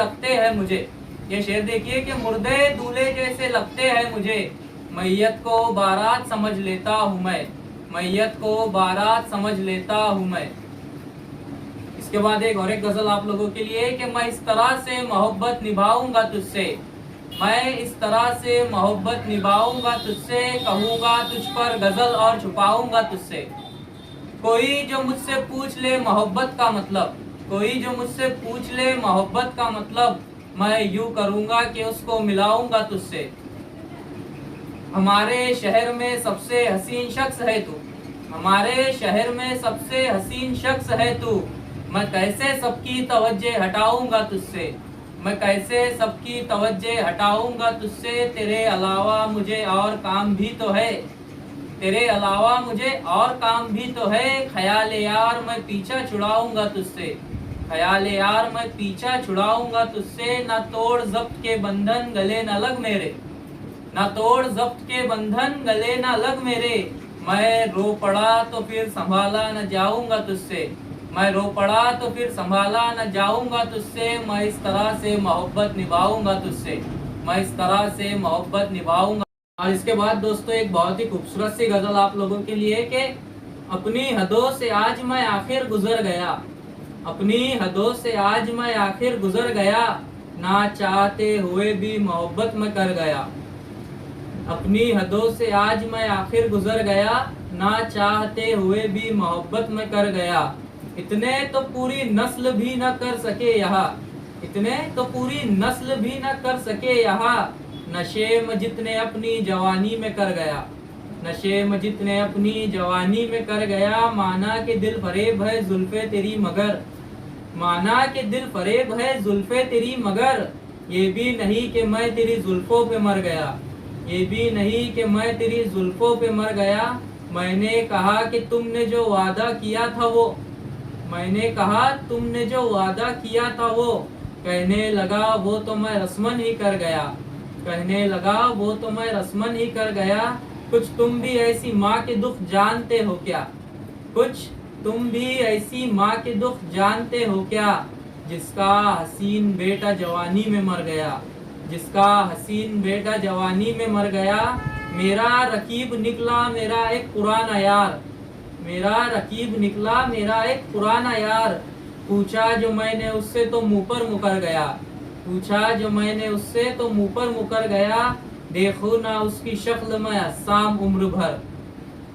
लगते हैं मुझे। ये शेर देखिए कि मुर्दे दूल्हे जैसे लगते हैं मुझे, मैयत को बारात समझ लेता हूँ मैं, मैयत को बारात समझ लेता हूँ मैं। इसके बाद एक और एक गजल आप लोगों के लिए कि मैं इस तरह से मोहब्बत निभाऊंगा तुझसे, मैं इस तरह से मोहब्बत निभाऊंगा तुझसे, कहूंगा तुझ पर गजल और छुपाऊंगा तुझसे। कोई जो मुझसे पूछ ले मोहब्बत का मतलब, कोई जो मुझसे पूछ ले मोहब्बत का मतलब, मैं यूं करूंगा कि उसको मिलाऊंगा तुझसे। हमारे शहर में सबसे हसीन शख्स है तू, हमारे शहर में सबसे हसीन शख्स है तू, मैं कैसे सबकी तवज्जे हटाऊंगा तुझसे, मैं कैसे सबकी तवज्जे हटाऊंगा तुझसे। तेरे अलावा मुझे और काम भी तो है, तेरे अलावा मुझे और काम भी तो है, ख्याल यार मैं पीछा छुड़ाऊंगा तुझसे, ख्याल यार मैं पीछा छुड़ाऊंगा तुझसे। ना तोड़ जब्त के बंधन गले न लग मेरे, ना तोड़ जब्त के बंधन गले ना लग मेरे, मैं रो पड़ा तो फिर संभाला न जाऊंगा तुझसे, मैं रो पड़ा तो फिर संभाला न जाऊंगा तुझसे। मैं इस तरह से मोहब्बत निभाऊंगा तुझसे, मैं इस तरह से मोहब्बत निभाऊंगा। और इसके बाद दोस्तों एक बहुत ही खूबसूरत सी गजल आप लोगों के लिए कि अपनी हदों से आज मैं आखिर गुजर गया, अपनी हदों से आज मैं आखिर गुजर गया, ना चाहते हुए भी मोहब्बत में कर गया, अपनी हदों से आज मैं आखिर गुजर गया, ना चाहते हुए भी मोहब्बत में कर गया। इतने तो पूरी नस्ल भी न कर सके यहाँ, इतने तो पूरी नस्ल भी न कर सके यहाँ, नशे में जितने अपनी जवानी में कर गया, नशे में जितने अपनी जवानी में कर गया। माना के दिल फरेब है जुल्फे तेरी मगर, माना के दिल फरेब है जुल्फे तेरी मगर, ये भी नहीं कि मैं तेरी जुल्फों पे मर गया, ये भी नहीं कि मैं तेरी जुल्फों पे मर गया। मैंने कहा कि तुमने जो वादा किया था वो, मैंने कहा तुमने जो वादा किया था वो, कहने लगा वो तो मैं रस्मन ही कर गया, कहने लगा वो तो मैं रस्मन ही कर गया। कुछ तुम भी ऐसी माँ के दुख जानते हो क्या, कुछ तुम भी ऐसी माँ के दुख जानते हो क्या, जिसका हसीन बेटा जवानी में मर गया, जिसका हसीन बेटा जवानी में मर गया। मेरा रकीब निकला मेरा एक पुराना यार, मेरा रकीब निकला मेरा एक पुराना यार, पूछा जो मैंने उससे तो मुंह पर मुकर गया, पूछा जो मैंने उससे तो मुंह पर मुकर गया। देखो ना उसकी शक्ल में हस्साम उम्र भर,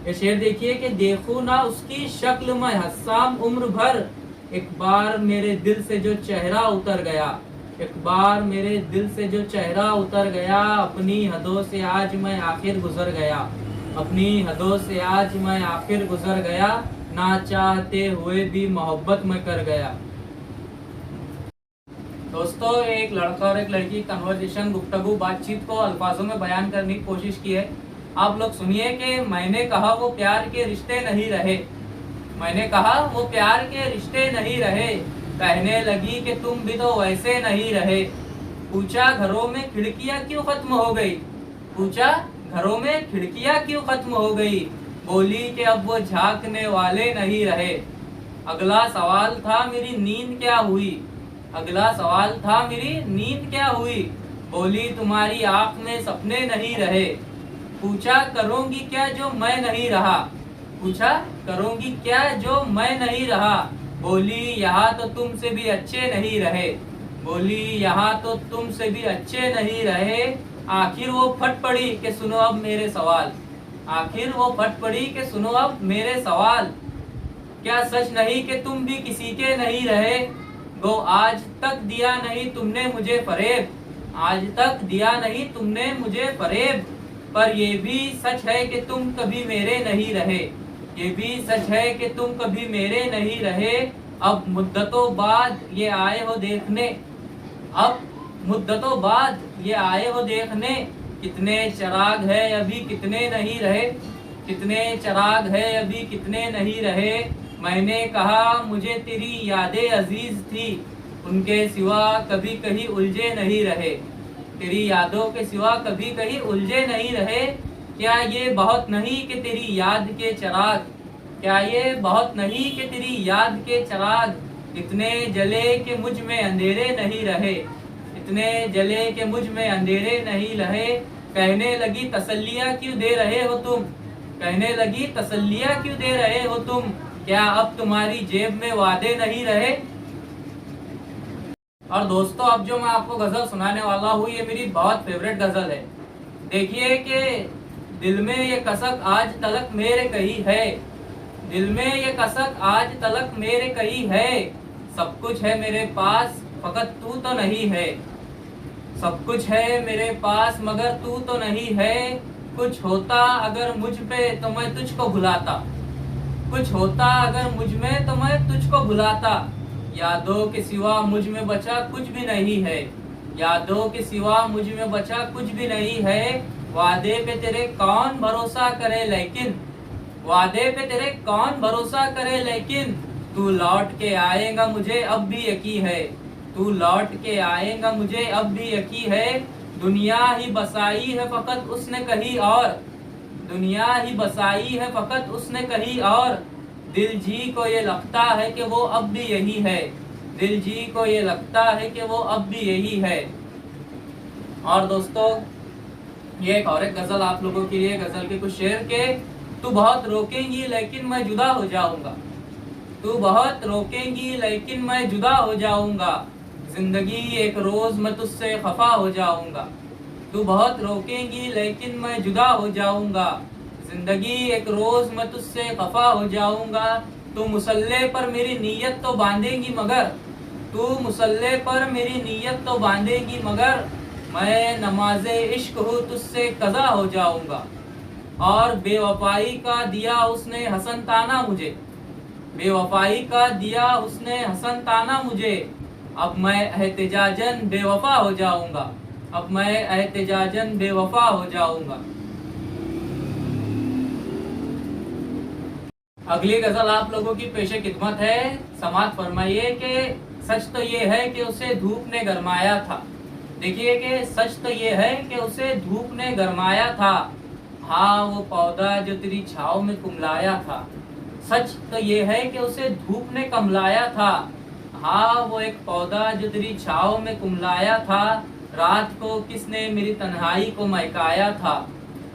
ये शेर देखिए कि देखो ना उसकी शक्ल में हस्साम उम्र भर, एक बार मेरे दिल से जो चेहरा उतर गया, एक बार मेरे दिल से जो चेहरा उतर गया। अपनी हदों से आज मैं आखिर गुजर गया, अपनी हदों से आज मैं आखिर गुजर गया, ना चाहते हुए भी मोहब्बत में कर गया। दोस्तों एक लड़का और एक लड़की कन्वर्सेशन गुफ्तगू बातचीत को अल्फाजों में बयान करने की कोशिश की है। आप लोग सुनिए कि मैंने कहा वो प्यार के रिश्ते नहीं रहे, मैंने कहा वो प्यार के रिश्ते नहीं रहे, कहने लगी कि तुम भी तो वैसे नहीं रहे। पूछा घरों में खिड़कियां क्यों खत्म हो गई, पूछा घरों में खिड़कियां क्यों खत्म हो गई, बोली कि अब वो झांकने वाले नहीं रहे। अगला सवाल था मेरी नींद क्या हुई, अगला सवाल था मेरी नींद क्या हुई, बोली तुम्हारी आंख में सपने नहीं रहे। पूछा करूंगी क्या जो मैं नहीं रहा, पूछा करूंगी क्या जो मैं नहीं रहा, बोली यहाँ तो तुमसे भी अच्छे नहीं रहे, बोली यहाँ तो तुमसे भी अच्छे नहीं रहे। आखिर वो फट पड़ी कि सुनो अब मेरे सवाल, आखिर वो फट पड़ी कि सुनो अब मेरे सवाल। क्या सच नहीं कि तुम भी किसी के नहीं रहे, गो आज तक दिया नहीं तुमने मुझे फरेब, आज तक दिया नहीं तुमने मुझे फरेब। पर ये भी सच है कि तुम कभी मेरे नहीं रहे, ये भी सच है कि तुम कभी मेरे नहीं रहे। अब मुद्दतों बाद ये आए हो देखने, अब मुद्दतों बाद ये आए हो देखने, कितने चिराग है अभी कितने नहीं रहे, कितने चिराग है अभी कितने नहीं रहे। मैंने कहा मुझे तेरी यादें अजीज थी, उनके सिवा कभी कहीं उलझे नहीं रहे, तेरी यादों के सिवा कभी कहीं उलझे नहीं रहे। क्या ये बहुत नहीं कि तेरी याद के चिराग, क्या ये बहुत नहीं कि तेरी याद के चिराग, इतने जले कि मुझ में अंधेरे नहीं रहे, इतने जले कि मुझ में अंधेरे नहीं रहे। कहने लगी तसल्लियां क्यों दे रहे हो तुम, कहने लगी तसल्लियां क्यों दे रहे हो तुम, क्या अब तुम्हारी जेब में वादे नहीं रहे। और दोस्तों अब जो मैं आपको गजल सुनाने वाला हूँ ये मेरी बहुत फेवरेट गजल है। देखिए कि दिल में ये कसक आज तलक मेरे कही है, दिल में ये कसक आज तलक मेरे कही है। सब कुछ है मेरे पास फकत तू तो नहीं है, सब कुछ है मेरे पास मगर तू तो नहीं है। कुछ होता अगर मुझ पे तो मैं तुझको भुलाता, कुछ होता अगर मुझ में तो मैं तुझको भुलाता। यादों के सिवा मुझ में बचा कुछ भी नहीं है, यादों के सिवा मुझ में बचा कुछ भी नहीं है। वादे पे तेरे कौन भरोसा करे लेकिन, वादे पे तेरे कौन भरोसा करे लेकिन, तू लौट के आएगा मुझे अब भी यकीन है, तू लौट के आएगा मुझे अब भी यकीन है। दुनिया ही बसाई है फकत उसने कहीं और, दुनिया ही बसाई है फकत उसने कहीं और। दिल जी को ये लगता है कि वो अब भी यही है, दिल जी को ये लगता है कि वो अब भी यही है। और दोस्तों ये एक और एक गजल आप लोगों के लिए, गजल के कुछ शेर के। तू बहुत रोकेंगी लेकिन मैं जुदा हो जाऊंगा, तू बहुत रोकेंगी लेकिन मैं जुदा हो जाऊंगा। जिंदगी एक रोज मैं तुझसे खफा हो जाऊंगा, तू बहुत रोकेंगी लेकिन मैं जुदा हो जाऊंगा। जिंदगी एक रोज मैं तुझसे खफा हो जाऊंगा। तू मुसल्ले पर मेरी नीयत तो बांधेगी मगर, तू मुसल्ले पर मेरी नीयत तो बांधेगी मगर, मैं नमाज़े इश्क हूँ तुझसे कज़ा हो जाऊंगा। और बेवफाई का दिया उसने हसन ताना मुझे, बेवफाई का दिया उसने हसन ताना मुझे। अब मैं एहतिजाजन बेवफा हो जाऊंगा, अब मैं एहतिजाजन बेवफा हो जाऊंगा। अगली गजल आप लोगों की पेशे खिदमत है। समात फरमाइए कि सच तो ये है कि उसे धूप ने गरमाया था। देखिए कि सच तो ये है कि उसे धूप ने गरमाया था। हाँ वो पौधा जो तेरी छाव में कुमलाया था, सच तो ये है कि उसे धूप ने कमलाया था। हाँ वो एक पौधा जो तेरी छाव में कुमलाया था। रात को किसने मेरी तन्हाई को महकाया था,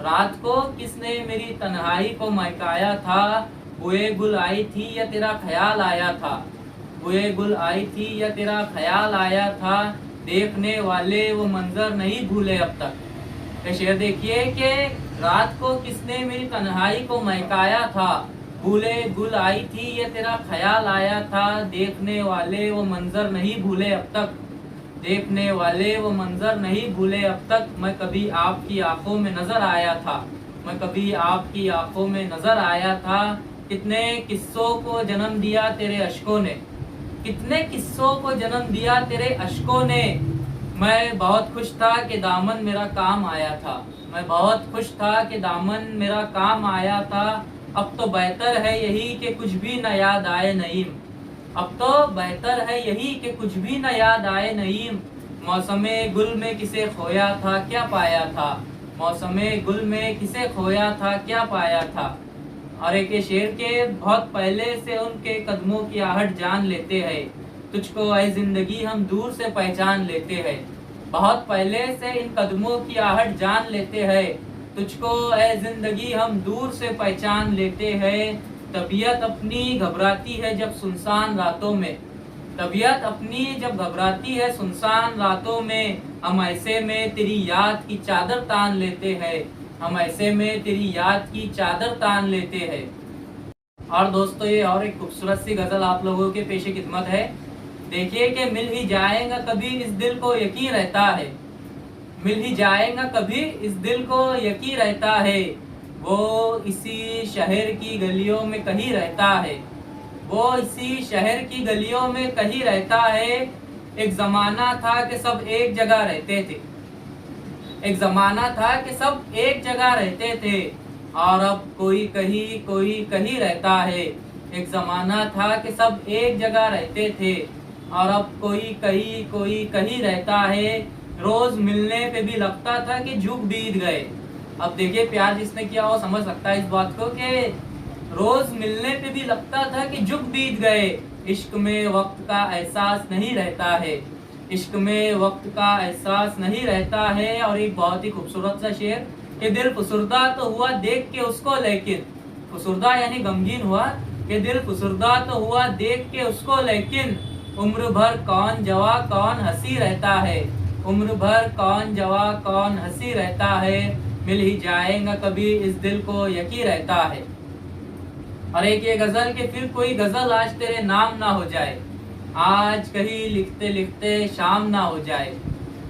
रात को किसने मेरी तन्हाई को महकाया था। बुए गुल आई थी या तेरा ख्याल आया था, बुए गुल आई थी या तेरा ख्याल आया था। देखने वाले वो मंजर नहीं भूले अब तक। ये शेर देखिए कि रात को किसने मेरी तन्हाई को महकाया था। भूले गुल आई थी या तेरा ख्याल आया था। देखने वाले वो मंजर नहीं भूले अब तक, देखने वाले वो मंजर नहीं भूले अब तक। मैं कभी आपकी आंखों में नजर आया था, मैं कभी आपकी आंखों में नजर आया था। कितने किस्सों को जन्म दिया तेरे अश्कों ने, कितने किस्सों को जन्म दिया तेरे अश्कों ने। मैं बहुत खुश था कि दामन मेरा काम आया था, मैं बहुत खुश था कि दामन मेरा काम आया था। अब तो बेहतर है यही कि कुछ भी न याद आए नईम, अब तो बेहतर है यही कि कुछ भी न याद आए नईम। मौसमे गुल में किसे खोया था क्या पाया था, मौसमे गुल में किसे खोया था क्या पाया था। और एक शेर के बहुत पहले से उनके कदमों की आहट जान लेते हैं। तुझको ऐ जिंदगी हम दूर से पहचान लेते हैं, बहुत पहले से इन कदमों की आहट जान लेते हैं। तुझको ऐ जिंदगी हम दूर से पहचान लेते हैं। तबीयत अपनी घबराती है जब सुनसान रातों में, तबीयत अपनी जब घबराती है सुनसान रातों में। हम ऐसे में तेरी याद की चादर तान लेते हैं, हम ऐसे में तेरी याद की चादर तान लेते हैं। और दोस्तों ये और एक खूबसूरत सी गजल आप लोगों के पेशे खिदमत है। देखिए कि मिल ही जाएगा कभी इस दिल को यकीन रहता है, मिल ही जाएगा कभी इस दिल को यकीन रहता है। वो इसी शहर की गलियों में कहीं रहता है, वो इसी शहर की गलियों में कहीं रहता है। एक जमाना था कि सब एक जगह रहते थे, एक जमाना था कि सब एक जगह रहते थे। और अब कोई कहीं रहता है। एक जमाना था कि सब एक जगह रहते थे और अब कोई कहीं रहता है। रोज मिलने पे भी लगता था कि जुग बीत गए। अब देखिए प्यार जिसने किया वो समझ सकता है इस बात को कि रोज मिलने पे भी लगता था कि जुग बीत गए। इश्क में वक्त का एहसास नहीं रहता है, इश्क में वक्त का एहसास नहीं रहता है। और एक बहुत ही खूबसूरत सा शेर कि दिल फुसुर्दा तो हुआ देख के उसको, लेकिन फुसुर्दा यानी गमगीन हुआ, कि दिल फुसुर्दा तो हुआ देख के उसको, लेकिन उम्र भर कौन जवा कौन हंसी रहता है, उम्र भर कौन जवा कौन हंसी रहता है, मिल ही जाएगा कभी इस दिल को यकीन रहता है। और एक ये गजल के फिर कोई गजल आज तेरे नाम ना हो जाए, आज कहीं लिखते लिखते शाम ना हो जाए,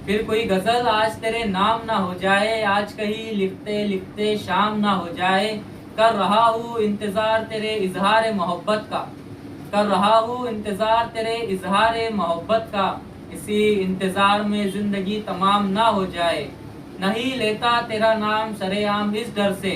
फिर कोई गजल आज तेरे नाम ना हो जाए, आज कहीं लिखते लिखते शाम ना हो जाए। कर रहा हूँ इंतजार तेरे इजहार मोहब्बत का, कर रहा हूँ इंतजार तेरे इजहार मोहब्बत का, इसी इंतजार में जिंदगी तमाम ना हो जाए। नहीं लेता तेरा नाम सरेआम इस डर से,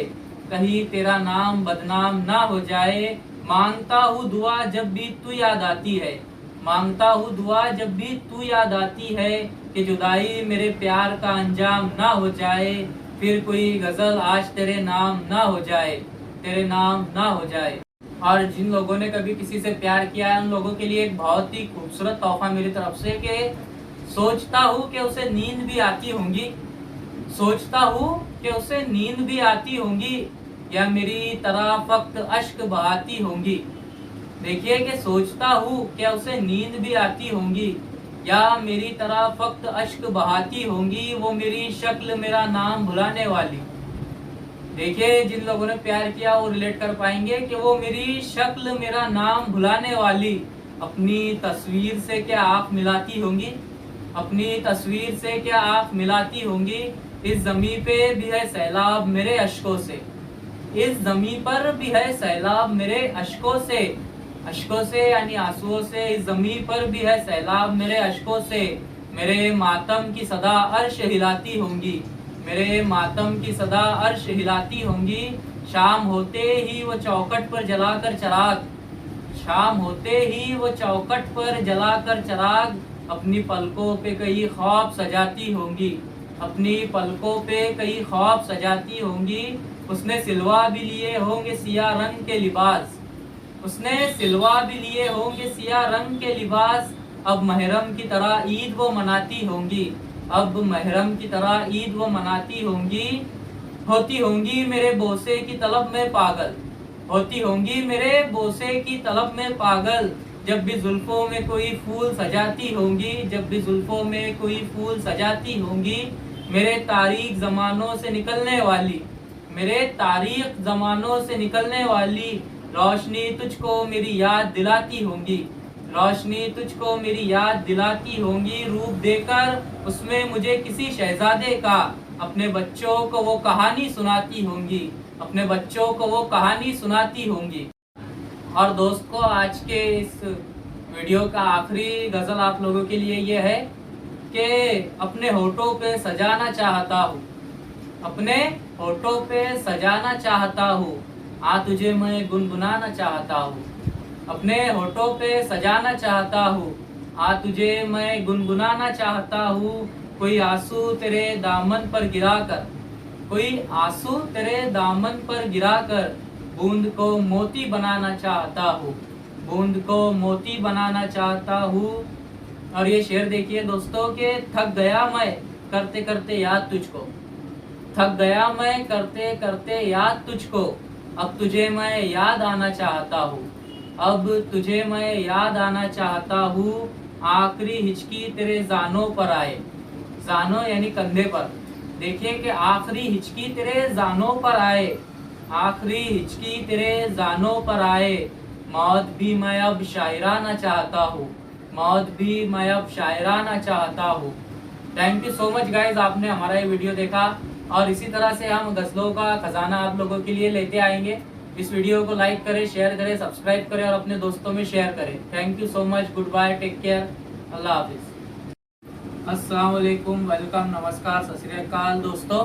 कहीं तेरा नाम बदनाम ना हो जाए। मांगता हूँ दुआ जब भी तू याद आती है, मांगता हूँ दुआ जब भी तू याद आती है, कि जुदाई मेरे प्यार का अंजाम ना हो जाए, फिर कोई गजल आज तेरे नाम ना हो जाए, तेरे नाम ना हो जाए। और जिन लोगों ने कभी किसी से प्यार किया है उन लोगों के लिए एक बहुत ही खूबसूरत तोहफा मेरी तरफ से, कि सोचता हूँ कि उसे नींद भी आती होंगी, सोचता हूँ कि उसे नींद भी आती होंगी, या मेरी तरह फक्त अश्क बहाती होंगी। देखिए कि सोचता हूँ कि उसे नींद भी आती होंगी, या मेरी तरह फक्त अश्क बहाती होंगी, वो मेरी शक्ल मेरा नाम भुलाने वाली। देखिए जिन लोगों ने प्यार किया वो रिलेट कर पाएंगे कि वो मेरी शक्ल मेरा नाम भुलाने वाली, अपनी तस्वीर से क्या आँख मिलाती होंगी, अपनी तस्वीर से क्या आँख मिलाती होंगी। इस ज़मीं पे भी है सैलाब मेरे अश्कों से, इस ज़मीं पर भी है सैलाब मेरे अश्कों से, अश्कों से यानी आंसुओं से, इस ज़मीं पर भी है सैलाब मेरे अश्कों से। मेरे मातम की सदा अर्श हिलाती होंगी, मेरे मातम की सदा अर्श हिलाती होंगी। शाम होते ही वो चौखट पर जलाकर चराग, शाम होते ही वो चौखट पर जलाकर चराग, अपनी पलकों पे कई ख्वाब सजाती होंगी, अपनी पलकों पे कई ख्वाब सजाती होंगी। उसने सिलवा भी लिए होंगे सिया रंग के लिबास, उसने सिलवा भी लिए होंगे सिया रंग के लिबास, अब महरम की तरह ईद वो मनाती होंगी, अब महरम की तरह ईद वो मनाती होंगी। होती होंगी मेरे बोसे की तलब में पागल, होती होंगी मेरे बोसे की तलब में पागल, जब भी जुल्फों में कोई फूल सजाती होंगी, जब भी जुल्फों में कोई फूल सजाती होंगी। मेरे तारीख जमानों से निकलने वाली, मेरे तारीख जमानों से निकलने वाली, रोशनी तुझको मेरी याद दिलाती होंगी, रोशनी तुझको मेरी याद दिलाती होंगी। रूप देकर उसमें मुझे किसी शहजादे का, अपने बच्चों को वो कहानी सुनाती होंगी, अपने बच्चों को वो कहानी सुनाती होंगी। और दोस्तों आज के इस वीडियो का आखिरी गज़ल आप लोगों के लिए ये है कि अपने होठों पे सजाना चाहता हूँ, अपने होठों पे सजाना चाहता हूँ, आ तुझे मैं गुनगुनाना चाहता हूँ, अपने होठों पे सजाना चाहता हूँ, आ तुझे मैं गुनगुनाना चाहता हूँ। कोई आंसू तेरे दामन पर गिराकर, कोई आंसू तेरे दामन पर गिराकर, बूंद को मोती बनाना चाहता हूँ, बूंद को मोती बनाना चाहता हूँ। और ये शेर देखिए दोस्तों के, थक गया मैं करते करते याद तुझको, थक गया मैं करते करते याद तुझको, अब तुझे मैं याद आना चाहता हूँ, अब तुझे मैं याद आना चाहता हूँ। आखिरी हिचकी तेरे जानों पर आए, जानों यानी कंधे पर, देखिए कि आखिरी हिचकी तेरे जानों पर आए, आखिरी हिचकी तेरे जानों पर आए। मौत भी मैं अब शायराना चाहता हूँ, मौत भी मैं अब शायराना चाहता हूँ। Thank you so much guys, आपने हमारा ये वीडियो देखा और इसी तरह से हम गज़लों का खजाना आप लोगों के लिए लेते आएंगे। इस वीडियो को लाइक करें, शेयर करें, सब्सक्राइब करें और अपने दोस्तों में शेयर करें। Thank you so much, goodbye, take care, अल्लाह हाफिज़। अस्सलाम वालेकुम, वेलकम, नमस्कार, सत श्री अकाल। दोस्तों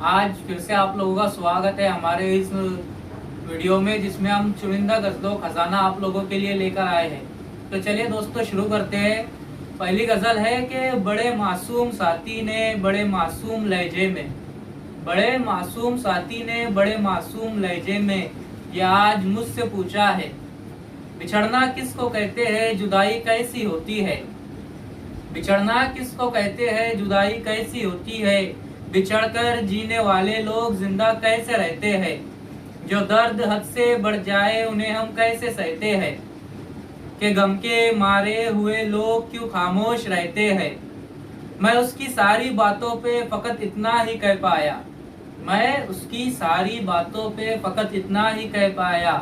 आज फिर से आप लोगों का स्वागत है हमारे इस वीडियो में जिसमें हम चुनिंदा गज़लों खजाना आप लोगों के लिए लेकर आए हैं। तो चलिए दोस्तों शुरू करते हैं। पहली गज़ल है कि बड़े मासूम साथी ने बड़े मासूम लहजे में, बड़े मासूम साथी ने बड़े मासूम लहजे में, ये आज मुझसे पूछा है, बिछड़ना किसको कहते हैं, जुदाई कैसी होती है। बिछड़ना किसको कहते हैं, जुदाई कैसी होती है। बिछड़कर जीने वाले लोग जिंदा कैसे रहते हैं। जो दर्द हद से बढ़ जाए उन्हें हम कैसे सहते हैं। कि गम के मारे हुए लोग क्यों खामोश रहते हैं। मैं उसकी सारी बातों पे फकत इतना ही कह पाया। मैं उसकी सारी बातों पे फकत इतना ही कह पाया।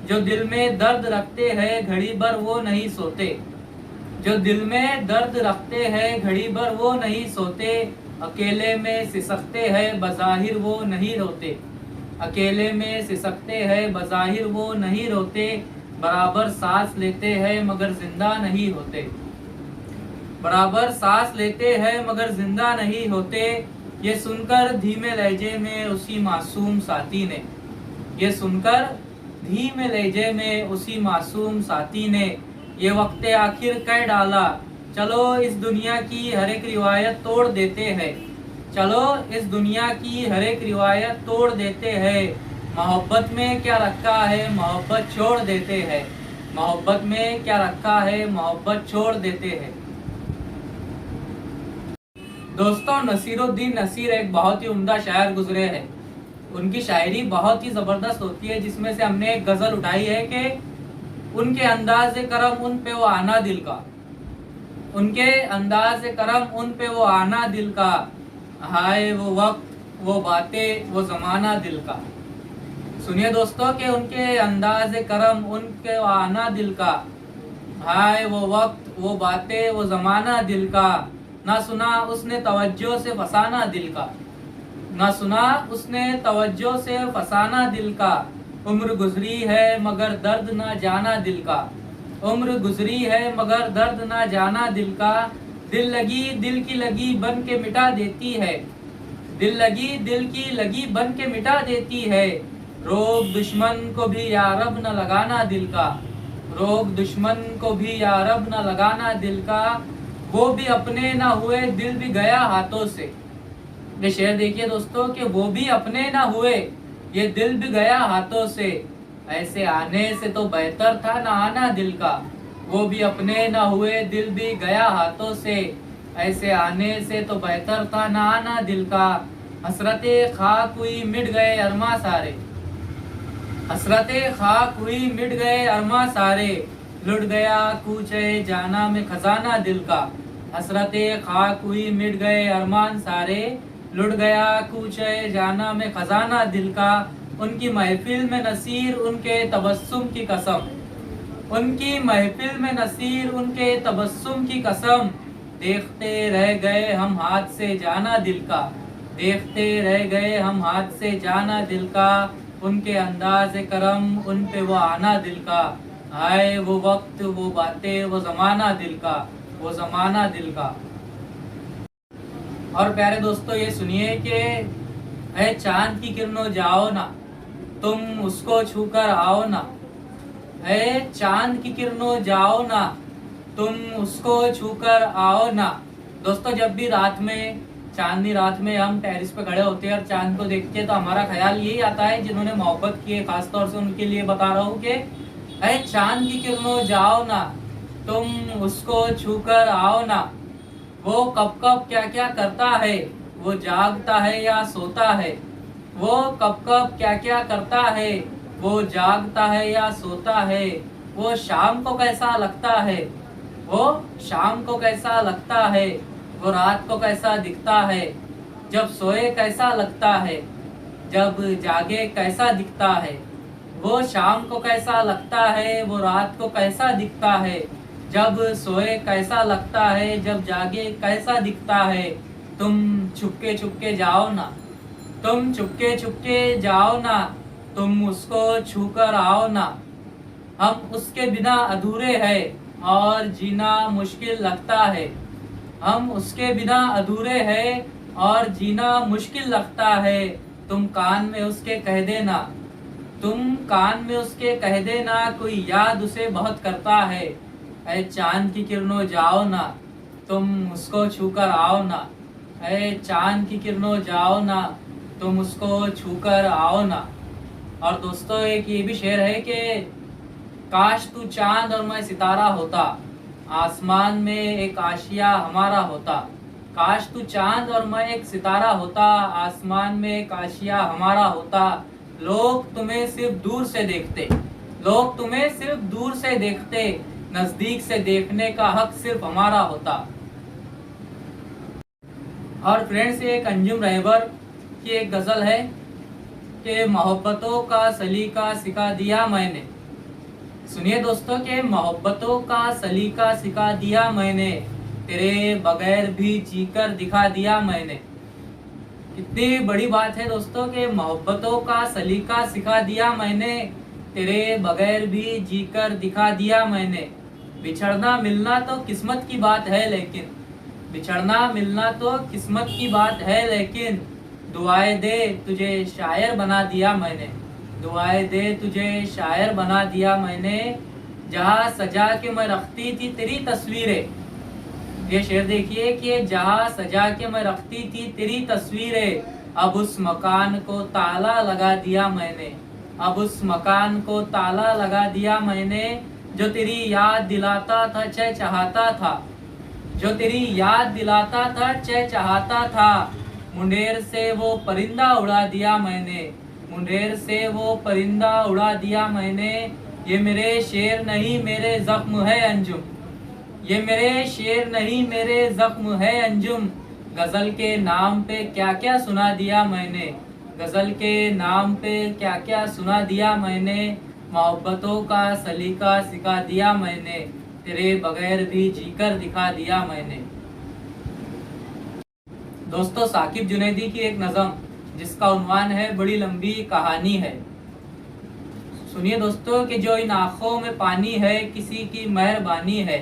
जो दिल में दर्द रखते हैं घड़ी भर वो नहीं सोते। जो दिल में दर्द रखते हैं घड़ी भर वो नहीं सोते। अकेले में सिसकते हैं बज़ाहिर वो नहीं रोते। अकेले में सिसकते हैं बज़ाहिर वो नहीं रोते। बराबर सांस लेते हैं मगर जिंदा नहीं होते। बराबर सांस लेते हैं मगर जिंदा नहीं होते। ये सुनकर धीमे लहजे में उसी मासूम साथी ने, ये सुनकर धीमे लहजे में उसी मासूम साथी ने ये वक्त आखिर कह डाला। चलो इस दुनिया की हर एक रिवायत तोड़ देते हैं। चलो इस दुनिया की हर एक रिवायत तोड़ देते हैं। मोहब्बत में क्या रखा है मोहब्बत छोड़ देते हैं। मोहब्बत में क्या रखा है मोहब्बत छोड़ देते हैं। दोस्तों, नसीरुद्दीन नसीर एक बहुत ही उम्दा शायर गुजरे हैं। उनकी शायरी बहुत ही जबरदस्त होती है, जिसमें से हमने एक गजल उठाई है कि उनके अंदाज़े करम उन पे वो आना दिल का। उनके अंदाज़े करम उन पे वो आना दिल का। हाय वो वक्त वो बातें वो जमाना दिल का। सुनिए दोस्तों कि उनके अंदाज़े करम उनके आना दिल का। हाय वो वक्त वो बातें वो जमाना दिल का। ना सुना उसने तवज्जो से फसाना दिल का। ना सुना उसने तवज्जो से फसाना दिल का। उम्र गुजरी है मगर दर्द ना जाना दिल का। उम्र गुजरी है मगर दर्द ना जाना दिल का। दिल लगी दिल की लगी बन के मिटा देती है। दिल लगी दिल की लगी बन के मिटा देती है। रोग दुश्मन को भी या रब न लगाना दिल का। रोग दुश्मन को भी या रब न लगाना दिल का। वो भी अपने ना हुए दिल भी गया हाथों से। ये शेर देखिए दोस्तों कि वो भी अपने ना हुए ये दिल भी गया हाथों से। ऐसे आने से तो बेहतर था ना आना दिल का। वो भी अपने ना हुए दिल भी गया हाथों से। ऐसे आने से तो बेहतर था ना आना दिल का। हसरते खाक हुई मिट गए अरमा सारे। हसरते खाक हुई मिट गए अरमा सारे। लुट गया कूचे जाना में खजाना दिल का। हसरते खाक हुई मिट गए अरमान सारे। लुट गया कूचे जाना में खजाना दिल का। उनकी महफिल में नसीर उनके तबस्सुम की कसम। उनकी महफिल में नसीर उनके तबस्सुम की कसम। देखते रह गए हम हाथ से जाना दिल का। देखते रह गए हम हाथ से जाना दिल का। उनके अंदाज़े करम उन पे वो आना दिल का। हाय वो वक्त वो बातें वो जमाना दिल का। वो जमाना दिल का। और प्यारे दोस्तों, ये सुनिए कि है चांद की किरणों जाओ ना तुम उसको छूकर आओ ना। है चांद की किरणों जाओ ना तुम उसको छूकर आओ ना। दोस्तों, जब भी रात में चांदनी रात में हम टेरिस पे खड़े होते हैं और चांद को देखते हैं तो हमारा ख्याल यही आता है, जिन्होंने मोहब्बत की है खासतौर से उनके लिए बता रहा हूँ कि अरे चांद की किरणों जाओ ना तुम उसको छूकर आओ ना। वो कब कब क्या क्या करता है, वो जागता है या सोता है। वो कब कब क्या क्या करता है, वो जागता है या सोता है। वो शाम को कैसा लगता है, वो शाम को कैसा लगता है। वो रात को कैसा दिखता है, जब सोए कैसा लगता है, जब जागे कैसा दिखता है। वो शाम को कैसा लगता है, वो रात को कैसा दिखता है, जब सोए कैसा लगता है, जब जागे कैसा दिखता है। तुम छुपके छुपके जाओ ना, तुम छुपके छुपके जाओ ना, तुम उसको छूकर आओ ना। हम उसके बिना अधूरे हैं और जीना मुश्किल लगता है। हम उसके बिना अधूरे हैं और जीना मुश्किल लगता है। तुम कान में उसके कह देना, तुम कान में उसके कह देना, कोई याद उसे बहुत करता है। ऐ चांद की किरणों जाओ ना तुम उसको छूकर आओ ना। ऐ चांद की किरणों जाओ ना तुम उसको छूकर आओ ना। और दोस्तों, एक ये भी शेर है कि काश तू चांद और मैं सितारा होता, आसमान में एक आशिया हमारा होता। काश तू चांद और मैं एक सितारा होता, आसमान में एक आशिया हमारा होता। लोग तुम्हें सिर्फ दूर से देखते, लोग तुम्हें सिर्फ दूर से देखते, नजदीक से देखने का हक सिर्फ हमारा होता। और फ्रेंड्स, एक अंजुम रहबर की एक गजल है कि मोहब्बतों का सलीका सिखा दिया मैंने। सुनिए दोस्तों कि मोहब्बतों का सलीका सिखा दिया मैंने, तेरे बगैर भी जीकर दिखा दिया मैंने। कितनी बड़ी बात है दोस्तों कि मोहब्बतों का सलीका सिखा दिया मैंने, तेरे बगैर भी जीकर दिखा दिया मैंने। बिछड़ना मिलना तो किस्मत की बात है, लेकिन बिछड़ना मिलना तो किस्मत की बात है, लेकिन दुआएं दे तुझे शायर बना दिया मैंने। दुआएं दे तुझे शायर बना दिया मैंने, जहाँ सजा के मैं रखती थी तेरी तस्वीरें। ये शेर देखिए कि जहाँ सजा के मैं रखती थी तेरी तस्वीरें, अब उस मकान को ताला लगा दिया मैंने। अब उस मकान को ताला लगा दिया मैंने, जो तेरी याद दिलाता था चहचहाता था, जो तेरी याद दिलाता था चहचहाता था। मुंडेर से वो परिंदा उड़ा दिया मैंने, मुंडेर से वो परिंदा उड़ा दिया मैंने। ये मेरे शेर नहीं मेरे जख्म है अंजुम, ये मेरे शेर नहीं मेरे जख्म है अंजुम। गजल के नाम पे क्या क्या सुना दिया मैंने, गजल के नाम पे क्या क्या सुना दिया मैंने। मोहब्बतों का सलीका सिखा दिया मैंने, तेरे बगैर भी जीकर दिखा दिया मैंने। दोस्तों, साकिब जुनैदी की एक नज़म जिसका उन्वान है बड़ी लंबी कहानी है। सुनिए दोस्तों कि जो इन आँखों में पानी है किसी की मेहरबानी है,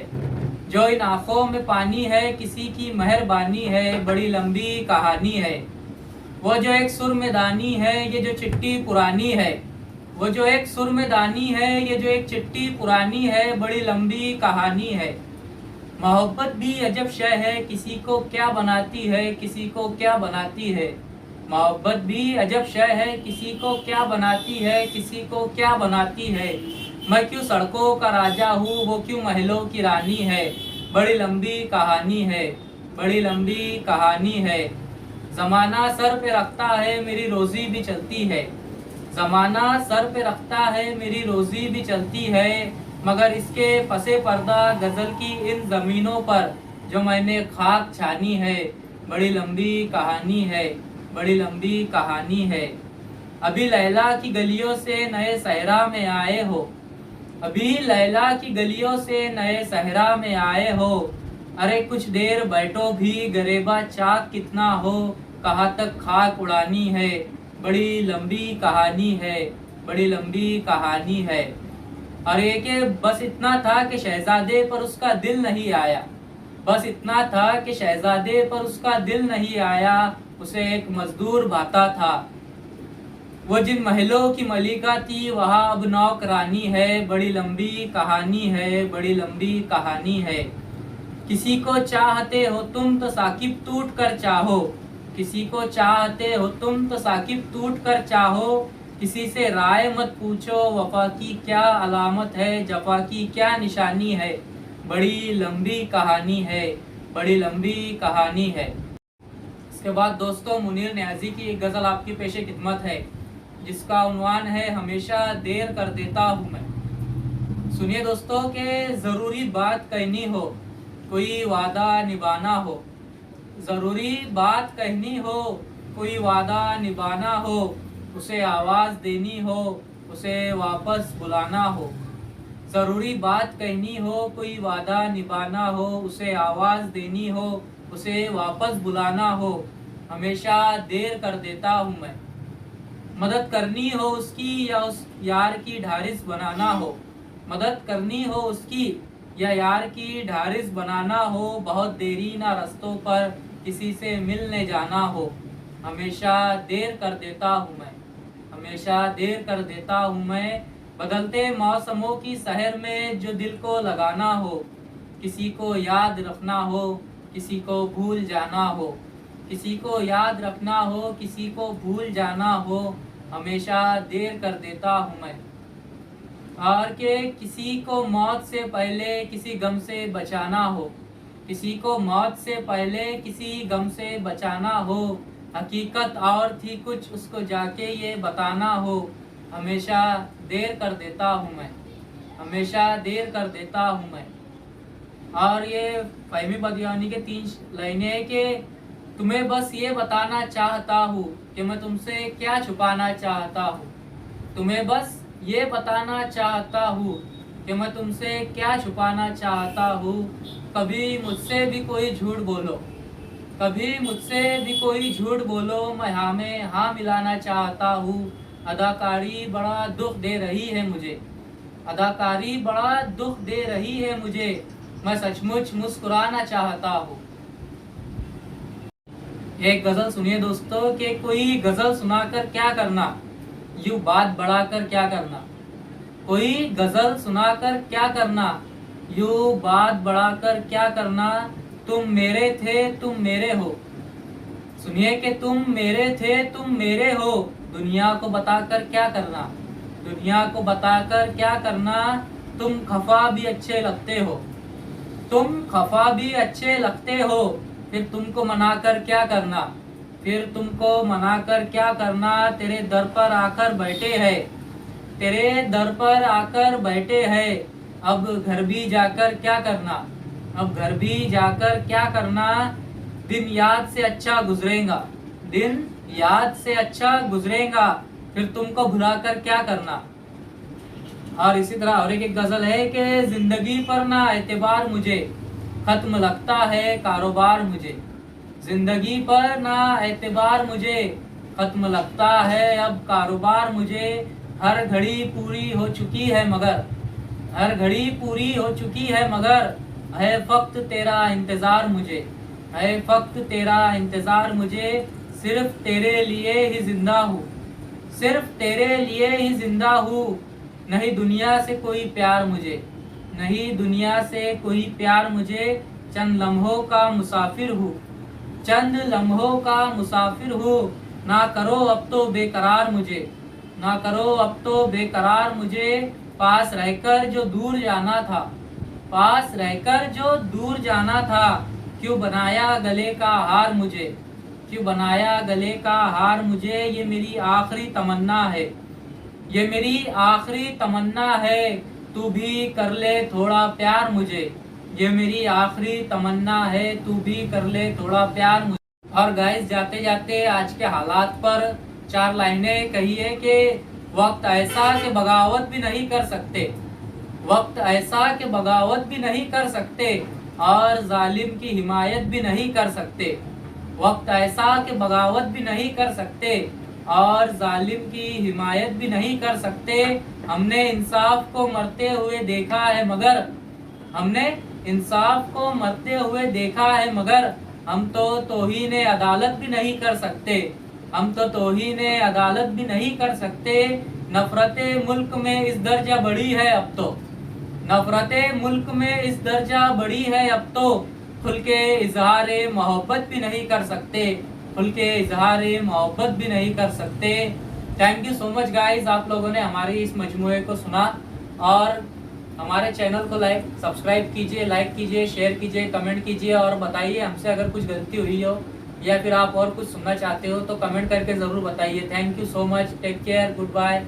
जो इन आँखों में पानी है किसी की मेहरबानी है, बड़ी लंबी कहानी है। वो जो एक सुर में दानी है, ये जो चिट्ठी पुरानी है, वो जो एक सुर में दानी है, ये जो एक चिट्ठी पुरानी है, बड़ी लंबी कहानी है। मोहब्बत भी अजब शय है, किसी को क्या बनाती है, किसी को क्या बनाती है। मोहब्बत भी अजब शय है, किसी को क्या बनाती है, किसी को क्या बनाती है। मैं क्यों सड़कों का राजा हूँ, वो क्यों महलों की रानी है, बड़ी लंबी कहानी है, बड़ी लंबी कहानी है। जमाना सर पे रखता है, मेरी रोजी भी चलती है, जमाना सर पे रखता है, मेरी रोजी भी चलती है। मगर इसके पसे पर्दा गजल की इन जमीनों पर जो मैंने खाक छानी है, बड़ी लंबी कहानी है, बड़ी लंबी कहानी है। अभी लैला की गलियों से नए सहरा में आए हो, अभी लैला की गलियों से नए सहरा में आए हो। अरे कुछ देर बैठो भी गरेबा चाक कितना हो, कहाँ तक खाक उड़ानी है, बड़ी लंबी कहानी है, बड़ी लंबी कहानी है। और ये कि बस इतना था कि शहजादे पर उसका दिल नहीं आया, बस इतना था कि शहजादे पर उसका दिल नहीं आया, उसे एक मजदूर भाता था। वो जिन महलों की मलिका थी वहाँ अब नौकरानी है, बड़ी लंबी कहानी है, बड़ी लंबी कहानी है। किसी को चाहते हो तुम तो साकिब टूट कर चाहो, किसी को चाहते हो तुम तो साकिब टूट कर चाहो। किसी से राय मत पूछो, वफा की क्या अलामत है, जफा की क्या निशानी है, बड़ी लंबी कहानी है, बड़ी लंबी कहानी है। इसके बाद दोस्तों, मुनीर न्याजी की एक गज़ल आपकी पेशे खिदमत है जिसका उन्वान है हमेशा देर कर देता हूँ मैं। सुनिए दोस्तों कि ज़रूरी बात कहनी हो, कोई वादा निभाना हो, ज़रूरी बात कहनी हो, कोई वादा निभाना हो, उसे आवाज़ देनी हो, उसे वापस बुलाना हो। ज़रूरी बात कहनी हो, कोई वादा निभाना हो, उसे आवाज़ देनी हो, उसे वापस बुलाना हो, हमेशा देर कर देता हूँ मैं। मदद करनी हो उसकी या उस यार की ढारिस बनाना हो, मदद करनी हो उसकी या यार की ढारिस बनाना हो, बहुत देरी ना रस्तों पर किसी से मिलने जाना हो, हमेशा देर कर देता हूँ मैं, हमेशा देर कर देता हूँ मैं। बदलते मौसमों की शहर में जो दिल को लगाना हो, किसी को याद रखना हो, किसी को भूल जाना हो, किसी को याद रखना हो, किसी को भूल जाना हो, हमेशा देर कर देता हूँ मैं। और कि किसी को मौत से पहले किसी गम से बचाना हो, किसी को मौत से पहले किसी गम से बचाना हो, हकीकत और थी कुछ उसको जाके ये बताना हो, हमेशा देर कर देता हूँ मैं, हमेशा देर कर देता हूँ मैं। और ये फ़हीमी बदियानी के 3 लाइनें हैं कि तुम्हें बस ये बताना चाहता हूँ कि मैं तुमसे क्या छुपाना चाहता हूँ, तुम्हें बस ये बताना चाहता हूँ कि मैं तुमसे क्या छुपाना चाहता हूँ। कभी मुझसे भी कोई झूठ बोलो, कभी मुझसे भी कोई झूठ बोलो, मैं हाँ में हाँ मिलाना चाहता हूँ। अदाकारी बड़ा दुख दे रही है मुझे, अदाकारी बड़ा दुख दे रही है मुझे, मैं सचमुच मुस्कुराना चाहता हूँ। एक गजल सुनिए दोस्तों कि कोई गजल सुनाकर क्या करना, यूं बात बढ़ाकर क्या करना। कोई गजल सुनाकर क्या करना, यूं बात बढ़ाकर क्या करना। तुम मेरे थे तुम मेरे हो, सुनिए कि तुम मेरे थे तुम मेरे हो, दुनिया को बताकर क्या करना, दुनिया को बताकर क्या करना। तुम खफा भी अच्छे लगते हो, तुम खफा भी अच्छे लगते हो, फिर तुमको मनाकर क्या करना, फिर तुमको मनाकर क्या करना। तेरे दर पर आकर बैठे हैं, तेरे दर पर आकर बैठे हैं, अब घर भी जाकर क्या करना, अब घर भी जाकर क्या करना। दिन याद से अच्छा गुजरेगा, दिन याद से अच्छा गुजरेगा, फिर तुमको भुलाकर क्या करना। और इसी तरह और एक गजल है कि जिंदगी पर ना एतबार मुझे, खत्म लगता है कारोबार मुझे। जिंदगी पर ना एतबार मुझे, खत्म लगता है अब कारोबार मुझे। हर घड़ी पूरी हो चुकी है मगर, हर घड़ी पूरी हो चुकी है मगर, है फक्त तेरा इंतजार मुझे, है फक्त तेरा इंतजार मुझे। सिर्फ तेरे लिए ही जिंदा हूँ, सिर्फ तेरे लिए ही जिंदा हूँ, नहीं दुनिया से कोई प्यार मुझे, नहीं दुनिया से कोई प्यार मुझे। चंद लम्हों का मुसाफिर हूँ, चंद लम्हों का मुसाफिर हूँ, ना करो अब तो बेकरार मुझे, ना करो अब तो बेकरार मुझे। पास रहकर जो दूर जाना था, पास रहकर जो दूर जाना था, क्यों बनाया गले का हार मुझे, क्यों बनाया गले का हार मुझे। ये मेरी आखिरी तमन्ना है, ये मेरी आखिरी तमन्ना है, तू भी कर ले थोड़ा प्यार मुझे, ये मेरी आखिरी तमन्ना है, तू भी कर ले थोड़ा प्यार मुझे। और गाइस जाते जाते आज के हालात पर 4 लाइनें कही है कि वक्त ऐसा कि बगावत भी नहीं कर सकते, वक्त ऐसा कि बगावत भी नहीं कर सकते, और जालिम की हिमायत भी नहीं कर सकते। वक्त ऐसा कि बगावत भी नहीं कर सकते और जालिम की हिमायत भी नहीं कर सकते। हमने इंसाफ को मरते हुए देखा है मगर, हमने इंसाफ को मरते हुए देखा है मगर, हम तो तौहीन अदालत भी नहीं कर सकते, हम तो तौहीन अदालत भी नहीं कर सकते। नफरत मुल्क में इस दर्जा बढ़ी है अब तो, नफरत मुल्क में इस दर्जा बढ़ी है अब तो, खुल के इजहार मोहब्बत भी नहीं कर सकते, खुल के इजहार मोहब्बत भी नहीं कर सकते। Thank you so much guys, आप लोगों ने हमारी इस मजमूए को सुना और हमारे चैनल को सब्सक्राइब कीजिए, लाइक कीजिए, शेयर कीजिए, कमेंट कीजिए और बताइए हमसे अगर कुछ गलती हुई हो या फिर आप और कुछ सुनना चाहते हो तो कमेंट करके ज़रूर बताइए। Thank you so much, take care, good bye.